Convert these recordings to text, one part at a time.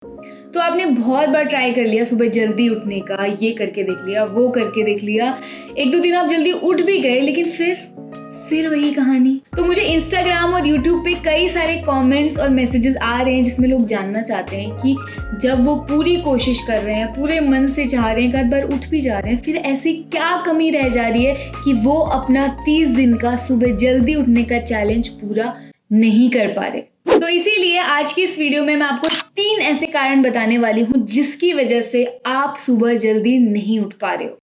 तो आपने बहुत बार ट्राई कर लिया सुबह जल्दी उठने का, ये करके देख लिया, वो करके देख लिया, 1-2 दिन आप जल्दी उठ भी गए, लेकिन फिर वही कहानी। तो मुझे इंस्टाग्राम और यूट्यूब पे कई सारे कमेंट्स और मैसेजेस आ रहे हैं जिसमें लोग जानना चाहते हैं कि जब वो पूरी कोशिश कर रहे हैं, पूरे मन से चाह रहे हैं, एक बार उठ भी जा रहे हैं, फिर ऐसी क्या कमी रह जा रही है कि वो अपना 30 दिन का सुबह जल्दी उठने का चैलेंज पूरा नहीं कर पा रहे। तो इसीलिए आज की इस वीडियो में मैं आपको 3 ऐसे कारण बताने वाली हूँ जिसकी वजह से आप सुबह जल्दी नहीं उठ पा रहे हो।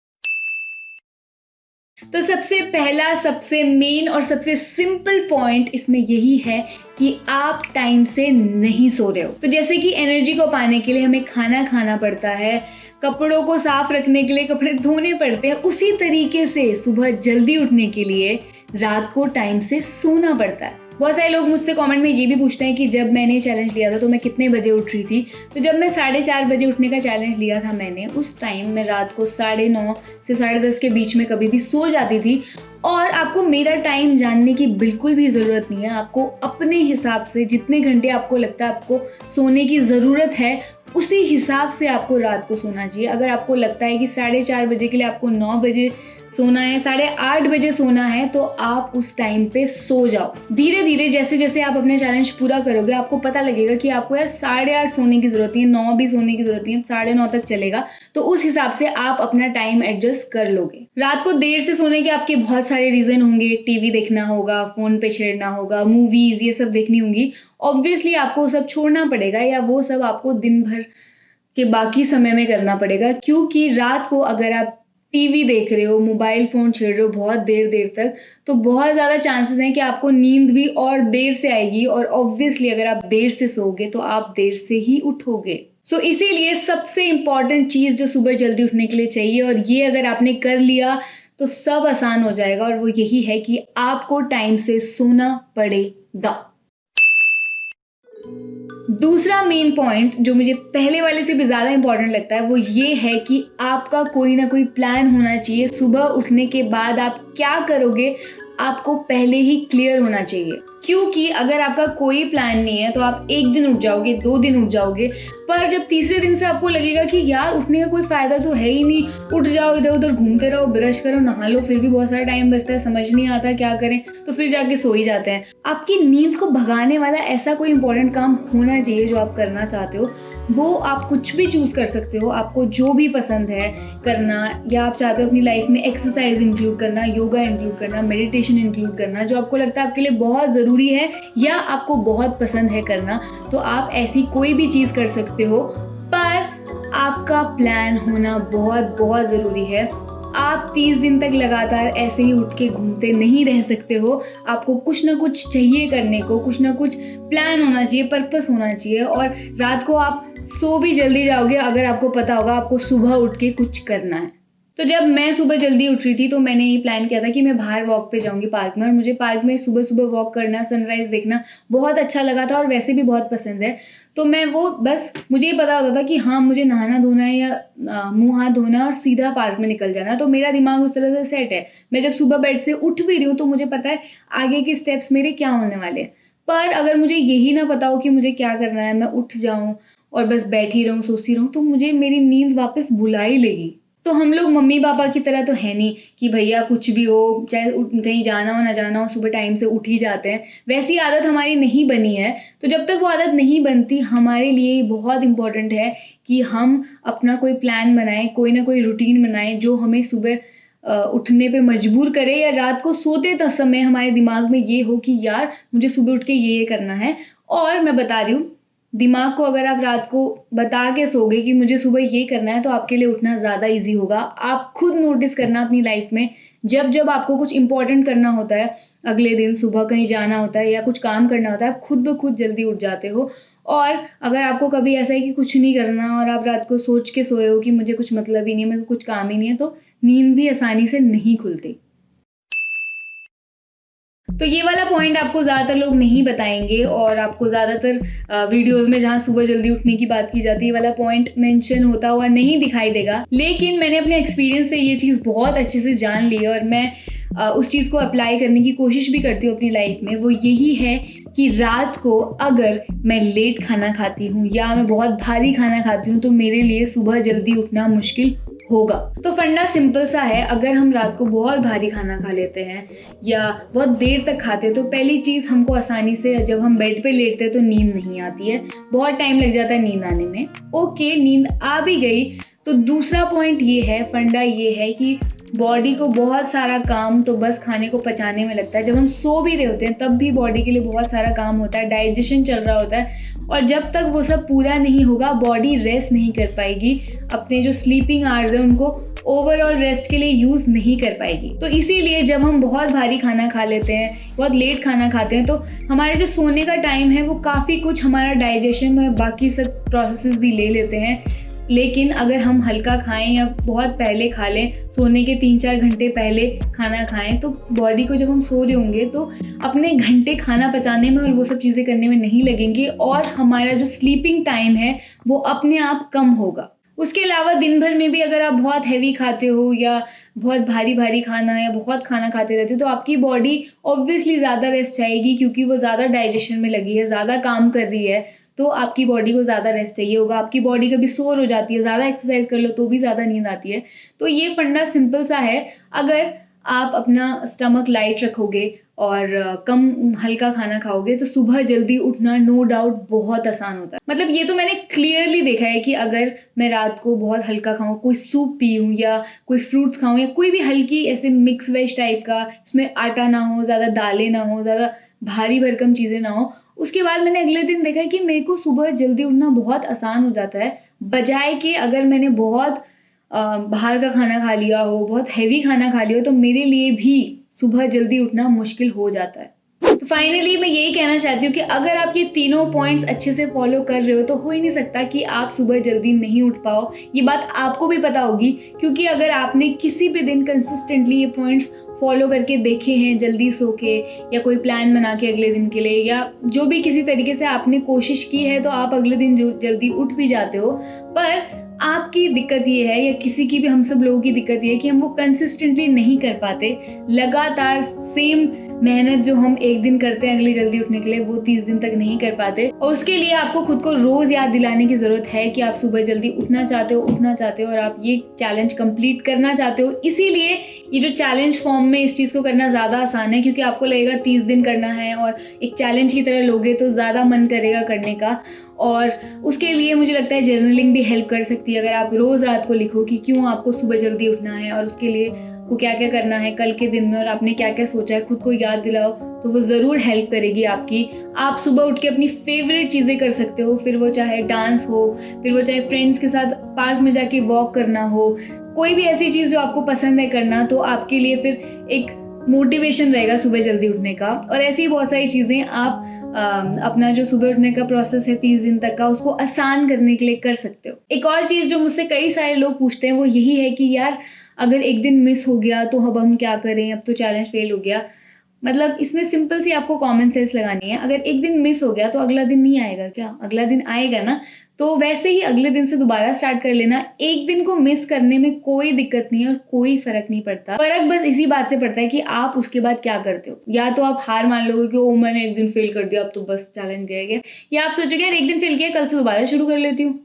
तो सबसे पहला, सबसे मेन और सबसे सिंपल पॉइंट इसमें यही है कि आप टाइम से नहीं सो रहे हो। तो जैसे कि एनर्जी को पाने के लिए हमें खाना खाना पड़ता है, कपड़ों को साफ रखने के लिए कपड़े धोने पड़ते हैं, उसी तरीके से सुबह जल्दी उठने के लिए रात को टाइम से सोना पड़ता है। बहुत सारे लोग मुझसे कमेंट में ये भी पूछते हैं कि जब मैंने चैलेंज लिया था तो मैं कितने बजे उठ रही थी। तो जब मैं 4:30 बजे उठने का चैलेंज लिया था मैंने, उस टाइम मैं रात को 9:30 से 10:30 के बीच में कभी भी सो जाती थी। और आपको मेरा टाइम जानने की बिल्कुल भी ज़रूरत नहीं है। आपको अपने हिसाब से जितने घंटे आपको लगता है आपको सोने की ज़रूरत है, उसी हिसाब से आपको रात को सोना चाहिए। अगर आपको लगता है कि 4:30 बजे के लिए आपको 9 बजे सोना है, 8:30 बजे सोना है, तो आप उस टाइम पे सो जाओ। धीरे धीरे जैसे जैसे आप अपना चैलेंज पूरा करोगे आपको पता लगेगा कि आपको यार 8:30 सोने की जरूरत नहीं है, 9 भी सोने की जरूरत नहीं है, 9:30 तक चलेगा। तो उस हिसाब से आप अपना टाइम एडजस्ट कर लोगे। रात को देर से सोने के आपके बहुत सारे रीजन होंगे। टीवी देखना होगा, फोन पे छेड़ना होगा, मूवीज ये सब देखनी होंगी। ऑब्वियसली आपको वो सब छोड़ना पड़ेगा, या वो सब आपको दिन भर के बाकी समय में करना पड़ेगा। क्योंकि रात को अगर आप टीवी देख रहे हो, मोबाइल फ़ोन छेड़ रहे हो बहुत देर देर तक, तो बहुत ज़्यादा चांसेस हैं कि आपको नींद भी और देर से आएगी। और ऑब्वियसली अगर आप देर से सोओगे तो आप देर से ही उठोगे। सो इसीलिए सबसे इम्पॉर्टेंट चीज़ जो सुबह जल्दी उठने के लिए चाहिए, और ये अगर आपने कर लिया तो सब आसान हो जाएगा, और वो यही है कि आपको टाइम से सोना पड़ेगा। दूसरा मेन पॉइंट जो मुझे पहले वाले से भी ज़्यादा इंपॉर्टेंट लगता है वो ये है कि आपका कोई ना कोई प्लान होना चाहिए। सुबह उठने के बाद आप क्या करोगे आपको पहले ही क्लियर होना चाहिए। क्योंकि अगर आपका कोई प्लान नहीं है तो आप 1 दिन उठ जाओगे, 2 दिन उठ जाओगे, पर जब तीसरे दिन से आपको लगेगा कि यार उठने का कोई फायदा तो है ही नहीं, उठ जाओ, इधर उधर घूमते रहो, ब्रश करो, नहा लो, फिर भी बहुत सारा टाइम बचता है, समझ नहीं आता क्या करें, तो फिर जाके सो ही जाते हैं। आपकी नींद को भगाने वाला ऐसा कोई इंपॉर्टेंट काम होना चाहिए जो आप करना चाहते हो। वो आप कुछ भी चूज कर सकते हो, आपको जो भी पसंद है करना, या आप चाहते हो अपनी लाइफ में एक्सरसाइज इंक्लूड करना, योगा इंक्लूड करना, मेडिटेशन इंक्लूड करना, जो आपको लगता है आपके लिए बहुत ज़रूरी है या आपको बहुत पसंद है करना, तो आप ऐसी कोई भी चीज़ कर सकते हो। पर आपका प्लान होना बहुत बहुत ज़रूरी है। आप 30 दिन तक लगातार ऐसे ही उठ के घूमते नहीं रह सकते हो। आपको कुछ ना कुछ चाहिए करने को, कुछ ना कुछ प्लान होना चाहिए, पर्पस होना चाहिए। और रात को आप सो भी जल्दी जाओगे अगर आपको पता होगा आपको सुबह उठ के कुछ करना है। तो जब मैं सुबह जल्दी उठ रही थी तो मैंने ये प्लान किया था कि मैं बाहर वॉक पे जाऊंगी पार्क में, और मुझे पार्क में सुबह सुबह वॉक करना, सनराइज देखना बहुत अच्छा लगा था, और वैसे भी बहुत पसंद है। तो मैं वो बस मुझे ही पता होता था कि हाँ मुझे नहाना धोना है या मुंह हाथ धोना और सीधा पार्क में निकल जाना। तो मेरा दिमाग उस तरह से सेट है। मैं जब सुबह बेड से उठ भी रही हूँ तो मुझे पता है आगे के स्टेप्स मेरे क्या होने वाले हैं। पर अगर मुझे यही ना पता हो कि मुझे क्या करना है, मैं उठ जाऊँ और बस बैठी रहूँ, सोती रहूँ, तो मुझे मेरी नींद वापस भुला ही लेगी। तो हम लोग मम्मी पापा की तरह तो है नहीं कि भैया कुछ भी हो, चाहे कहीं जाना हो ना जाना हो, सुबह टाइम से उठ ही जाते हैं। वैसी आदत हमारी नहीं बनी है। तो जब तक वो आदत नहीं बनती, हमारे लिए बहुत इम्पोर्टेंट है कि हम अपना कोई प्लान बनाएं, कोई ना कोई रूटीन बनाएं जो हमें सुबह उठने पे मजबूर करे, या रात को सोते समय हमारे दिमाग में ये हो कि यार मुझे सुबह उठ के ये करना है। और मैं बता रही हूँ, दिमाग को अगर आप रात को बता के सोगे कि मुझे सुबह ये करना है, तो आपके लिए उठना ज़्यादा इजी होगा। आप खुद नोटिस करना अपनी लाइफ में, जब जब आपको कुछ इंपॉर्टेंट करना होता है, अगले दिन सुबह कहीं जाना होता है या कुछ काम करना होता है, आप खुद ब खुद जल्दी उठ जाते हो। और अगर आपको कभी ऐसा है कि कुछ नहीं करना और आप रात को सोच के सोए हो कि मुझे कुछ मतलब ही नहीं है, मेरे को कुछ काम ही नहीं है, तो नींद भी आसानी से नहीं खुलती। तो ये वाला पॉइंट आपको ज़्यादातर लोग नहीं बताएंगे और आपको ज़्यादातर वीडियोस में जहाँ सुबह जल्दी उठने की बात की जाती है वाला पॉइंट मेंशन होता हुआ नहीं दिखाई देगा। लेकिन मैंने अपने एक्सपीरियंस से ये चीज़ बहुत अच्छे से जान ली है और मैं उस चीज़ को अप्लाई करने की कोशिश भी करती हूँ अपनी लाइफ में। वो यही है कि रात को अगर मैं लेट खाना खाती हूँ या मैं बहुत भारी खाना खाती हूँ तो मेरे लिए सुबह जल्दी उठना मुश्किल होगा। तो फंडा सिंपल सा है, अगर हम रात को बहुत भारी खाना खा लेते हैं या बहुत देर तक खाते हैं तो पहली चीज़ हमको आसानी से जब हम बेड पे लेटते हैं तो नींद नहीं आती है, बहुत टाइम लग जाता है नींद आने में। ओके, नींद आ भी गई तो दूसरा पॉइंट ये है, फंडा ये है कि बॉडी को बहुत सारा काम तो बस खाने को पचाने में लगता है। जब हम सो भी रहे होते हैं तब भी बॉडी के लिए बहुत सारा काम होता है, डाइजेशन चल रहा होता है और जब तक वो सब पूरा नहीं होगा बॉडी रेस्ट नहीं कर पाएगी, अपने जो स्लीपिंग आवर्स हैं उनको ओवरऑल रेस्ट के लिए यूज़ नहीं कर पाएगी। तो इसीलिए जब हम बहुत भारी खाना खा लेते हैं, बहुत लेट खाना खाते हैं तो हमारे जो सोने का टाइम है वो काफ़ी कुछ हमारा डाइजेशन और बाकी सब प्रोसेसेस भी ले लेते हैं। लेकिन अगर हम हल्का खाएं या बहुत पहले खा लें, सोने के 3-4 घंटे पहले खाना खाएं तो बॉडी को जब हम सो रहे होंगे तो अपने घंटे खाना पचाने में और वो सब चीज़ें करने में नहीं लगेंगे और हमारा जो स्लीपिंग टाइम है वो अपने आप कम होगा। उसके अलावा दिन भर में भी अगर आप बहुत हैवी खाते हो या बहुत भारी खाना या बहुत खाना खाते रहते हो तो आपकी बॉडी ऑब्वियसली ज़्यादा रेस्ट चाहेगी क्योंकि वो ज़्यादा डाइजेशन में लगी है, ज़्यादा काम कर रही है, तो आपकी बॉडी को ज़्यादा रेस्ट चाहिए होगा। आपकी बॉडी कभी सोर हो जाती है, ज़्यादा एक्सरसाइज कर लो तो भी ज़्यादा नींद आती है। तो ये फंडा सिंपल सा है, अगर आप अपना स्टमक लाइट रखोगे और कम हल्का खाना खाओगे तो सुबह जल्दी उठना नो डाउट बहुत आसान होता है। मतलब ये तो मैंने क्लियरली देखा है कि अगर मैं रात को बहुत हल्का खाऊं, कोई सूप पीऊँ या कोई फ्रूट्स खाऊं या कोई भी हल्की ऐसे मिक्स वेज टाइप का, इसमें आटा ना हो, ज़्यादा दालें ना हो, ज़्यादा भारी भरकम चीज़ें ना हो, उसके बाद मैंने अगले दिन देखा है कि मेरे को सुबह जल्दी उठना बहुत आसान हो जाता है, बजाय कि अगर मैंने बहुत बाहर का खाना खा लिया हो, बहुत हैवी खाना खा लिया हो तो मेरे लिए भी सुबह जल्दी उठना मुश्किल हो जाता है। तो फाइनली मैं यही कहना चाहती हूँ कि अगर आप ये तीनों पॉइंट्स अच्छे से फॉलो कर रहे हो तो हो ही नहीं सकता कि आप सुबह जल्दी नहीं उठ पाओ। ये बात आपको भी पता होगी क्योंकि अगर आपने किसी भी दिन कंसिस्टेंटली ये पॉइंट्स फॉलो करके देखे हैं, जल्दी सो के या कोई प्लान बना के अगले दिन के लिए या जो भी किसी तरीके से आपने कोशिश की है तो आप अगले दिन जल्दी उठ भी जाते हो। पर आपकी दिक्कत ये है या किसी की भी, हम सब लोगों की दिक्कत ये है कि हम वो कंसिस्टेंटली नहीं कर पाते। लगातार सेम मेहनत जो हम एक दिन करते हैं अगली जल्दी उठने के लिए वो 30 दिन तक नहीं कर पाते और उसके लिए आपको खुद को रोज याद दिलाने की जरूरत है कि आप सुबह जल्दी उठना चाहते हो और आप ये चैलेंज कंप्लीट करना चाहते हो। इसीलिए ये जो चैलेंज फॉर्म में इस चीज़ को करना ज़्यादा आसान है क्योंकि आपको लगेगा 30 दिन करना है और एक चैलेंज की तरह लोगे तो ज़्यादा मन करेगा करने का। और उसके लिए मुझे लगता है जर्नलिंग भी हेल्प कर सकती है। अगर आप रोज़ रात को लिखो कि क्यों आपको सुबह जल्दी उठना है और उसके लिए को क्या क्या करना है कल के दिन में और आपने क्या क्या सोचा है, खुद को याद दिलाओ तो वो ज़रूर हेल्प करेगी आपकी। आप सुबह उठ के अपनी फेवरेट चीज़ें कर सकते हो, फिर वो चाहे डांस हो, फिर वो चाहे फ्रेंड्स के साथ पार्क में जाके वॉक करना हो, कोई भी ऐसी चीज़ जो आपको पसंद है करना, तो आपके लिए फिर एक मोटिवेशन रहेगा सुबह जल्दी उठने का। और ऐसी ही बहुत सारी चीज़ें आप अपना जो सुबह उठने का प्रोसेस है 30 दिन तक का, उसको आसान करने के लिए कर सकते हो। एक और चीज़ जो मुझसे कई सारे लोग पूछते हैं वो यही है कि यार अगर एक दिन मिस हो गया तो अब हम क्या करें, अब तो चैलेंज फेल हो गया। मतलब इसमें सिंपल सी आपको कॉमन सेंस लगानी है। अगर एक दिन मिस हो गया तो अगला दिन नहीं आएगा क्या? अगला दिन आएगा ना। तो वैसे ही अगले दिन से दोबारा स्टार्ट कर लेना। एक दिन को मिस करने में कोई दिक्कत नहीं है और कोई फर्क नहीं पड़ता। फर्क बस इसी बात से पड़ता है कि आप उसके बाद क्या करते हो। या तो आप हार मान लोगे कि ओ मैंने एक दिन फेल कर दिया, अब तो बस चैलेंज गया, या आप सोचोगे यार एक दिन फेल किया, कल से दोबारा शुरू कर लेती हूँ।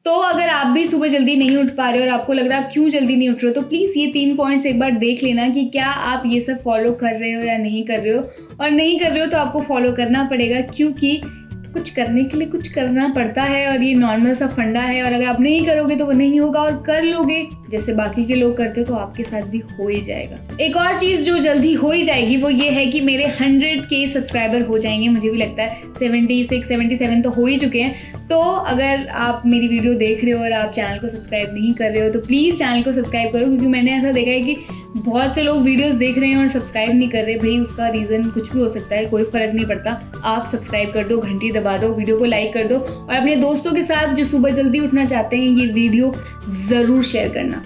तो अगर आप भी सुबह जल्दी नहीं उठ पा रहे हो और आपको लग रहा है आप क्यों जल्दी नहीं उठ रहे हो, तो प्लीज़ ये 3 पॉइंट्स एक बार देख लेना कि क्या आप ये सब फॉलो कर रहे हो या नहीं कर रहे हो। और नहीं कर रहे हो तो आपको फॉलो करना पड़ेगा, क्योंकि कुछ करने के लिए कुछ करना पड़ता है और ये नॉर्मल सा फंडा है। और अगर आप नहीं करोगे तो वो नहीं होगा, और कर लोगे जैसे बाकी के लोग करते तो आपके साथ भी हो ही जाएगा। एक और चीज़ जो जल्दी हो ही जाएगी वो ये है कि मेरे 100K सब्सक्राइबर हो जाएंगे। मुझे भी लगता है 76-77 तो हो ही चुके हैं। तो अगर आप मेरी वीडियो देख रहे हो और आप चैनल को सब्सक्राइब नहीं कर रहे हो तो प्लीज़ चैनल को सब्सक्राइब करो, क्योंकि मैंने ऐसा देखा है कि बहुत से लोग वीडियोस देख रहे हैं और सब्सक्राइब नहीं कर रहे। भाई उसका रीज़न कुछ भी हो सकता है, कोई फ़र्क नहीं पड़ता। आप सब्सक्राइब कर दो, घंटी दबा दो, वीडियो को लाइक कर दो और अपने दोस्तों के साथ जो सुबह जल्दी उठना चाहते हैं ये वीडियो ज़रूर शेयर करना।